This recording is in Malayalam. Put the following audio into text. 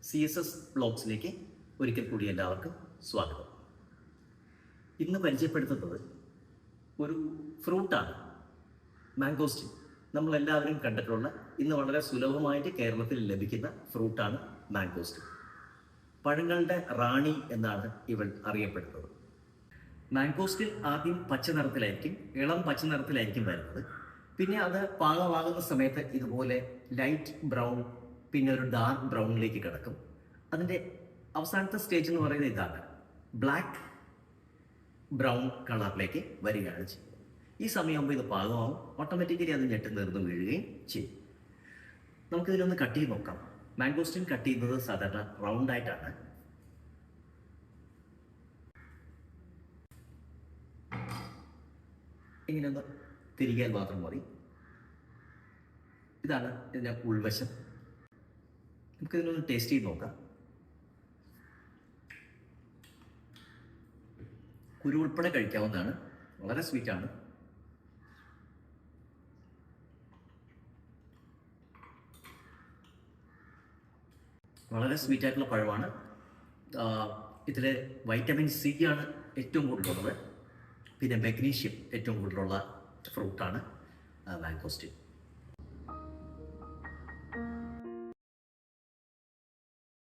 CSS ബ്ലോഗ്സിലേക്ക് ഒരിക്കൽ കൂടി എല്ലാവർക്കും സ്വാഗതം. ഇന്ന് പരിചയപ്പെടുത്തുന്നത് ഒരു ഫ്രൂട്ടാണ്, മാംഗോസ്റ്റിൻ. നമ്മളെല്ലാവരും കണ്ടിട്ടുള്ള, ഇന്ന് വളരെ സുലഭമായിട്ട് കേരളത്തിൽ ലഭിക്കുന്ന ഫ്രൂട്ടാണ് മാംഗോസ്റ്റിൻ. പഴങ്ങളുടെ റാണി എന്നാണ് ഇവൾ അറിയപ്പെടുന്നത്. മാംഗോസ്റ്റിൻ ആദ്യം പച്ച നിറത്തിലായിരിക്കും, ഇളം പച്ച നിറത്തിലായിരിക്കും വരുന്നത്. പിന്നെ അത് പാകമാകുന്ന സമയത്ത് ഇതുപോലെ ലൈറ്റ് ബ്രൗൺ, പിന്നെ ഒരു ഡാർക്ക് ബ്രൗണിലേക്ക് കിടക്കും. അതിൻ്റെ അവസാനത്തെ സ്റ്റേജ് എന്ന് പറയുന്നത് ഇതാണ്, ബ്ലാക്ക് ബ്രൗൺ കളറിലേക്ക് വരികയാണ് ചെയ്യുന്നത്. ഈ സമയമാകുമ്പോൾ ഇത് പാകമാവും, ഓട്ടോമാറ്റിക്കലി അത് ഞെട്ടി നിർന്ന് വീഴുകയും ചെയ്യും. നമുക്കിതിനൊന്ന് കട്ട് ചെയ്ത് നോക്കാം. മാംഗോസ്റ്റിൻ കട്ട് ചെയ്യുന്നത് സാധാരണ റൗണ്ടായിട്ടാണ്. ഇങ്ങനെയൊന്ന് തിരികാൻ മാത്രം മതി. ഇതാണ് ഇതിൻ്റെ ഉൾവശം. നമുക്കിതിനൊന്ന് ടേസ്റ്റ് ചെയ്ത് നോക്കാം. കുരു ഉൾപ്പെടെ കഴിക്കാവുന്നതാണ്, വളരെ സ്വീറ്റാണ്. വളരെ സ്വീറ്റായിട്ടുള്ള പഴമാണ്. ഇതിൽ വൈറ്റമിൻ സി ആണ് ഏറ്റവും കൂടുതലുള്ളത്. പിന്നെ മഗ്നീഷ്യം ഏറ്റവും കൂടുതലുള്ള ഫ്രൂട്ടാണ് മാംഗോസ്റ്റിൻ.